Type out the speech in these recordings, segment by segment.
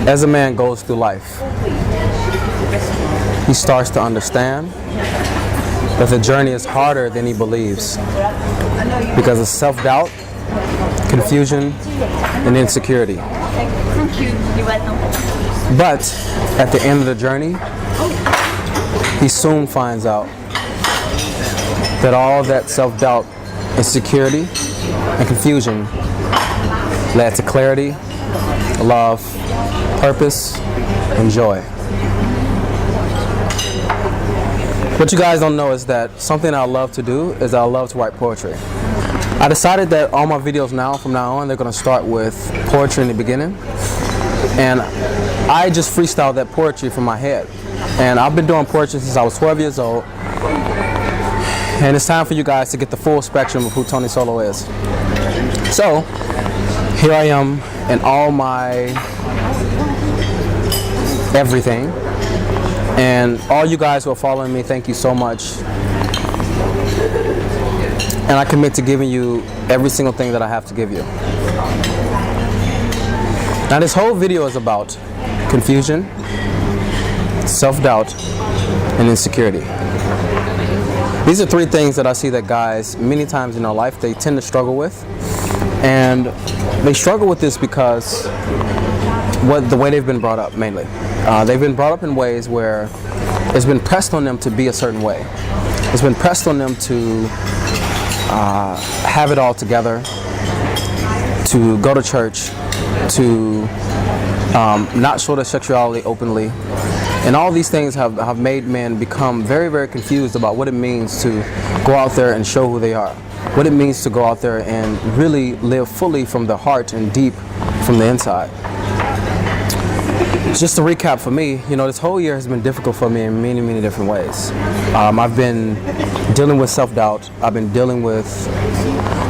As a man goes through life, he starts to understand that the journey is harder than he believes because of self-doubt, confusion, and insecurity. But at the end of the journey, he soon finds out that all that self-doubt, insecurity, and confusion led to clarity, love, purpose, and joy. What you guys don't know is that something I love to do is I love to write poetry. I decided that all my videos from now on, they're going to start with poetry in the beginning. And I just freestyled that poetry from my head. And I've been doing poetry since I was 12 years old. And it's time for you guys to get the full spectrum of who Tony Solo is. So, here I am in all my everything. And all you guys who are following me, thank you so much. And I commit to giving you every single thing that I have to give you. Now this whole video is about confusion, self-doubt, and insecurity. These are three things that I see that guys, many times in their life, they tend to struggle with. And they struggle with this because the way they've been brought up, mainly. They've been brought up in ways where it's been pressed on them to be a certain way. It's been pressed on them to have it all together, to go to church, to not show their sexuality openly. And all these things have made men become very, very confused about what it means to go out there and show who they are. What it means to go out there and really live fully from the heart and deep from the inside. Just to recap for me, this whole year has been difficult for me in many, many different ways. I've been dealing with self-doubt. I've been dealing with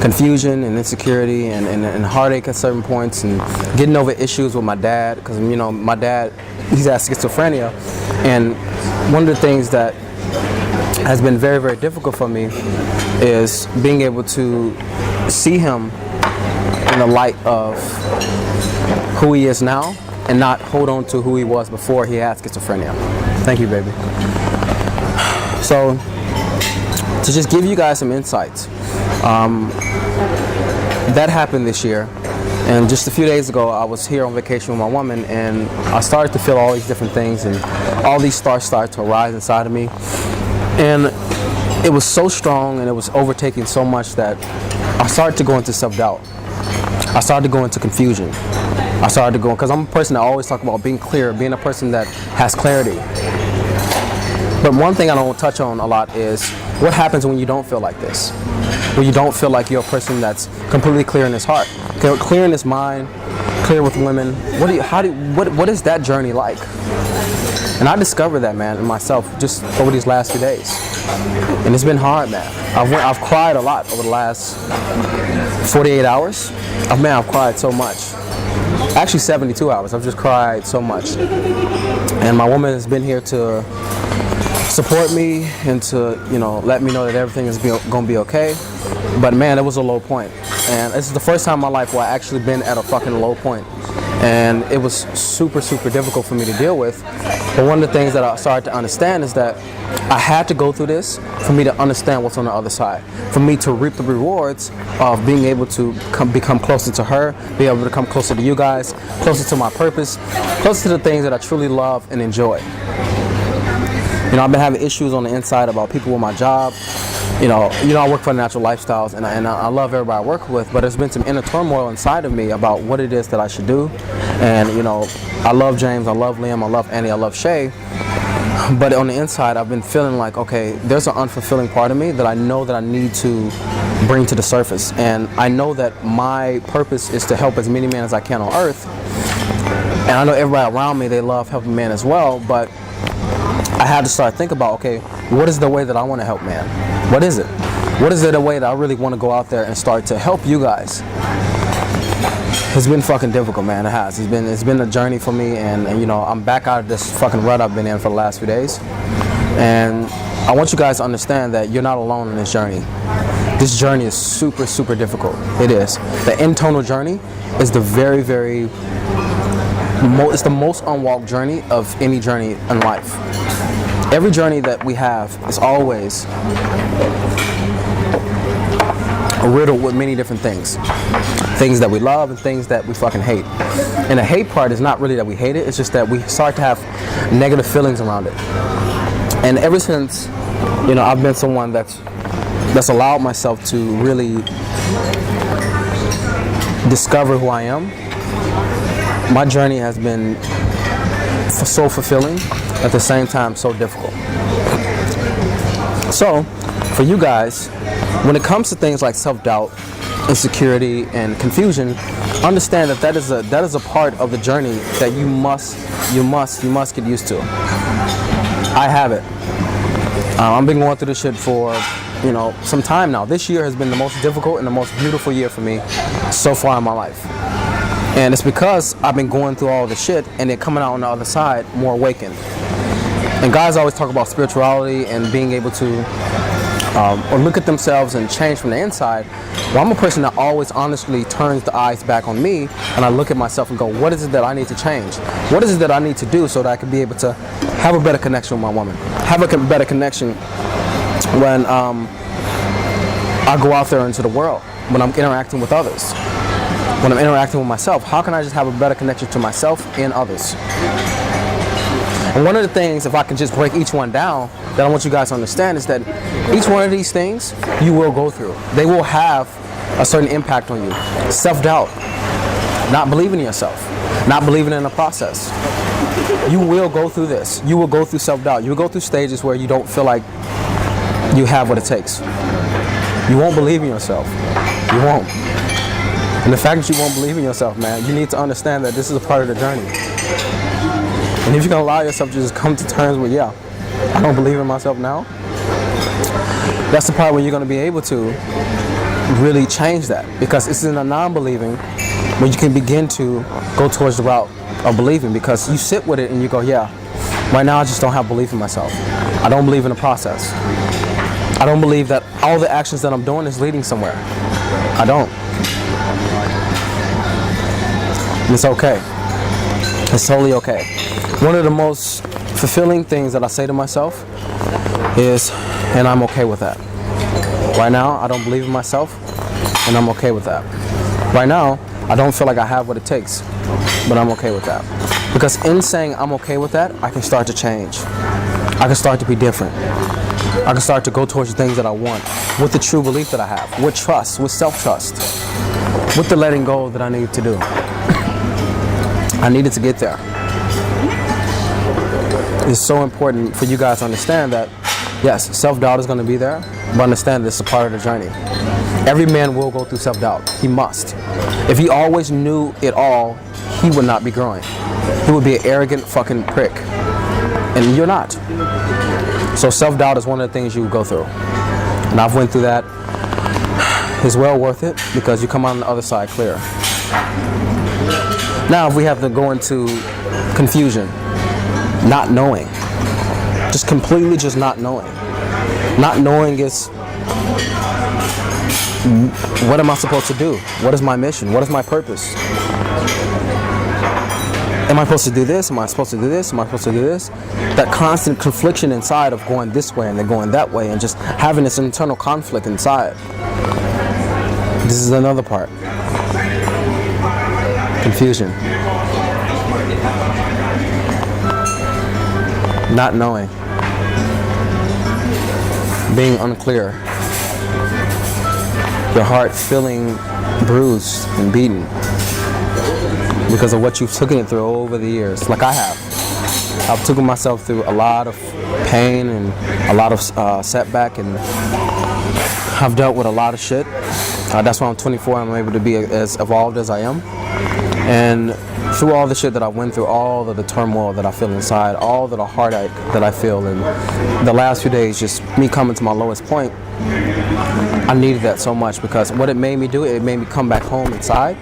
confusion and insecurity and heartache at certain points, and getting over issues with my dad, because my dad, he's had schizophrenia. And one of the things that has been very, very difficult for me is being able to see him in the light of who he is now, and not hold on to who he was before he had schizophrenia. Thank you, baby. So, to just give you guys some insights, that happened this year. And just a few days ago, I was here on vacation with my woman, and I started to feel all these different things, and all these thoughts started to arise inside of me. And it was so strong, and it was overtaking so much that I started to go into self-doubt. I started to go into confusion. I started to go, because I'm a person that always talk about being clear, being a person that has clarity. But one thing I don't touch on a lot is what happens when you don't feel like this, when you don't feel like you're a person that's completely clear in his heart, clear in his mind, clear with women. What is that journey like? And I discovered that, man, in myself just over these last few days, and it's been hard, man. I've cried a lot over the last 48 hours. I've cried so much. Actually 72 hours. I've just cried so much. And my woman has been here to support me and to, let me know that everything is going to be okay. But man, it was a low point. And this is the first time in my life where I actually been at a fucking low point. And it was super, super difficult for me to deal with. But one of the things that I started to understand is that I had to go through this for me to understand what's on the other side, for me to reap the rewards of being able to become closer to her, be able to come closer to you guys, closer to my purpose, closer to the things that I truly love and enjoy. I've been having issues on the inside about people with my job. I work for Natural Lifestyles, and I love everybody I work with, but there's been some inner turmoil inside of me about what it is that I should do. And I love James, I love Liam, I love Annie, I love Shay. But on the inside, I've been feeling like, okay, there's an unfulfilling part of me that I know that I need to bring to the surface. And I know that my purpose is to help as many men as I can on earth. And I know everybody around me, they love helping men as well, but I had to start thinking about, okay, what is the way that I want to help man? What is it? What is it, a way that I really want to go out there and start to help you guys? It's been fucking difficult, man. It has. It's been a journey for me, and I'm back out of this fucking rut I've been in for the last few days. And I want you guys to understand that you're not alone in this journey. This journey is super, super difficult. It is. The internal journey is the very, very It's the most unwalked journey of any journey in life. Every journey that we have is always riddled with many different things. Things that we love and things that we fucking hate. And the hate part is not really that we hate it, it's just that we start to have negative feelings around it. And ever since, I've been someone that's allowed myself to really discover who I am, my journey has been so fulfilling, at the same time so difficult. So, for you guys, when it comes to things like self-doubt, insecurity, and confusion, understand that is a part of the journey that you must get used to. I have it. I've been going through this shit for some time now. This year has been the most difficult and the most beautiful year for me so far in my life. And it's because I've been going through all the shit and then coming out on the other side more awakened. And guys always talk about spirituality and being able to or look at themselves and change from the inside. Well, I'm a person that always honestly turns the eyes back on me, and I look at myself and go, what is it that I need to change? What is it that I need to do so that I can be able to have a better connection with my woman? Have a better connection when I go out there into the world, when I'm interacting with others, when I'm interacting with myself. How can I just have a better connection to myself and others? And one of the things, if I can just break each one down, that I want you guys to understand is that each one of these things you will go through. They will have a certain impact on you. Self-doubt, not believing in yourself, not believing in the process. You will go through this. You will go through self-doubt. You will go through stages where you don't feel like you have what it takes. You won't believe in yourself. You won't. And the fact that you won't believe in yourself, man, you need to understand that this is a part of the journey. And if you can allow yourself to just come to terms with, yeah, I don't believe in myself now, that's the part where you're going to be able to really change that. Because it's in a non-believing where you can begin to go towards the route of believing, because you sit with it and you go, yeah, right now I just don't have belief in myself. I don't believe in the process. I don't believe that all the actions that I'm doing is leading somewhere. I don't. And it's okay. It's totally okay. One of the most fulfilling things that I say to myself is, and I'm okay with that. Right now, I don't believe in myself, and I'm okay with that. Right now, I don't feel like I have what it takes, but I'm okay with that. Because in saying I'm okay with that, I can start to change. I can start to be different. I can start to go towards the things that I want with the true belief that I have, with trust, with self-trust, with the letting go that I need to do. I needed to get there. It's so important for you guys to understand that, yes, self-doubt is going to be there, but understand this is a part of the journey. Every man will go through self-doubt. He must. If he always knew it all, he would not be growing. He would be an arrogant fucking prick. And you're not. So self-doubt is one of the things you go through. And I've went through that. It's well worth it because you come out on the other side clear. Now, if we have to go into confusion, not knowing, just completely just not knowing. Not knowing is, what am I supposed to do? What is my mission? What is my purpose? Am I supposed to do this? Am I supposed to do this? Am I supposed to do this? That constant confliction inside of going this way and then going that way and just having this internal conflict inside. This is another part. Confusion. Not knowing. Being unclear. Your heart feeling bruised and beaten because of what you've taken it through over the years, like I have. I've taken myself through a lot of pain and a lot of setback, and I've dealt with a lot of shit. That's why I'm 24 and I'm able to be as evolved as I am. And through all the shit that I went through, all of the turmoil that I feel inside, all of the heartache that I feel, and the last few days, just me coming to my lowest point, I needed that so much, because what it made me do, it made me come back home inside.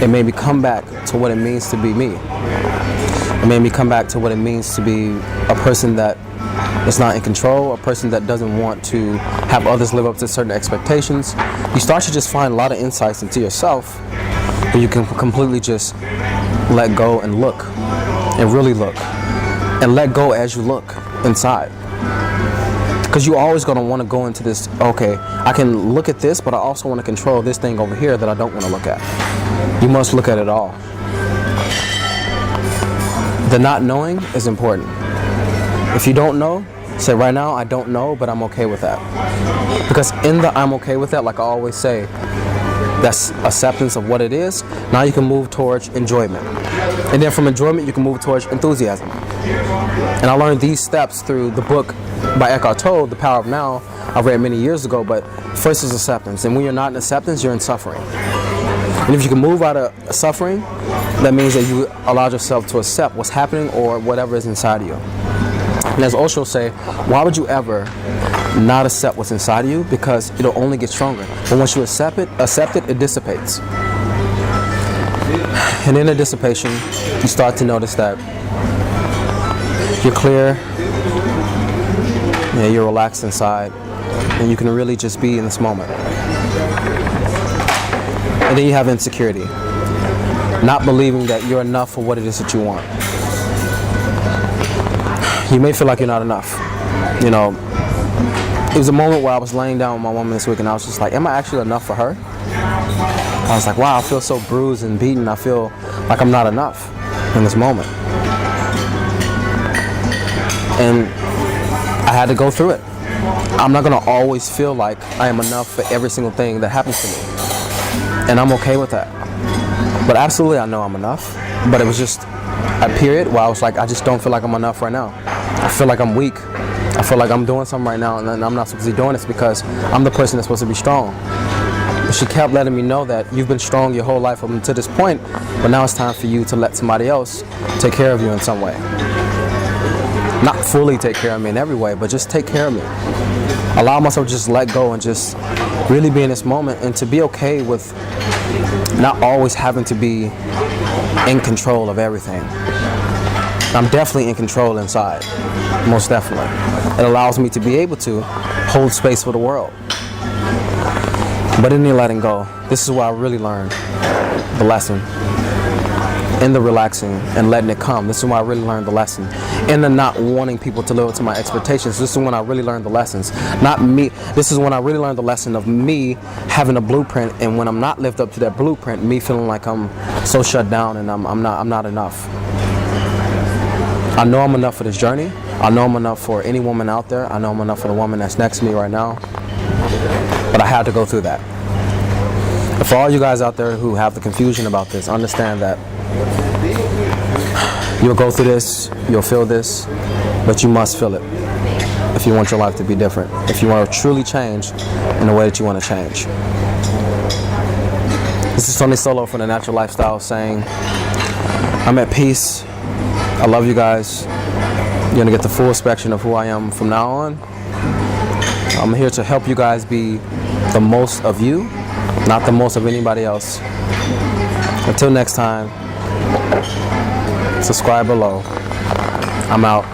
It made me come back to what it means to be me. It made me come back to what it means to be a person that is not in control, a person that doesn't want to have others live up to certain expectations. You start to just find a lot of insights into yourself, where you can completely just let go and look, and really look, and let go as you look inside. Because you're always going to want to go into this, okay, I can look at this, but I also want to control this thing over here that I don't want to look at. You must look at it all. The not knowing is important. If you don't know, say right now, I don't know, but I'm okay with that. Because in the I'm okay with that, like I always say, that's acceptance of what it is. Now you can move towards enjoyment. And then from enjoyment, you can move towards enthusiasm. And I learned these steps through the book by Eckhart Tolle, The Power of Now. I read many years ago, but first is acceptance. And when you're not in acceptance, you're in suffering. And if you can move out of suffering, that means that you allowed yourself to accept what's happening or whatever is inside of you. And as Osho say, why would you ever not accept what's inside of you? Because it'll only get stronger. But once you accept it, it dissipates. And in the dissipation, you start to notice that you're clear, you're relaxed inside, and you can really just be in this moment. And then you have insecurity, not believing that you're enough for what it is that you want. You may feel like you're not enough. You know, it was a moment where I was laying down with my woman this week and I was just like, am I actually enough for her? I was like, wow, I feel so bruised and beaten. I feel like I'm not enough in this moment. And I had to go through it. I'm not going to always feel like I am enough for every single thing that happens to me. And I'm okay with that. But absolutely I know I'm enough. But it was just a period where I was like, I just don't feel like I'm enough right now. I feel like I'm weak. I feel like I'm doing something right now and I'm not supposed to be doing this because I'm the person that's supposed to be strong. But she kept letting me know that you've been strong your whole life up until this point, but now it's time for you to let somebody else take care of you in some way. Not fully take care of me in every way, but just take care of me. Allow myself to just let go and just really be in this moment and to be okay with not always having to be in control of everything. I'm definitely in control inside, most definitely. It allows me to be able to hold space for the world. But in the letting go, this is where I really learned the lesson. In the relaxing and letting it come, this is where I really learned the lesson. In the not wanting people to live up to my expectations, this is when I really learned the lessons. Not me, this is when I really learned the lesson of me having a blueprint, and when I'm not lived up to that blueprint, me feeling like I'm so shut down and I'm not enough. I know I'm enough for this journey. I know I'm enough for any woman out there. I know I'm enough for the woman that's next to me right now. But I had to go through that. And for all you guys out there who have the confusion about this, understand that you'll go through this, you'll feel this, but you must feel it if you want your life to be different. If you want to truly change in the way that you want to change. This is Tony Solo from The Natural Lifestyle saying, I'm at peace. I love you guys. You're going to get the full spectrum of who I am from now on. I'm here to help you guys be the most of you, not the most of anybody else. Until next time, subscribe below. I'm out.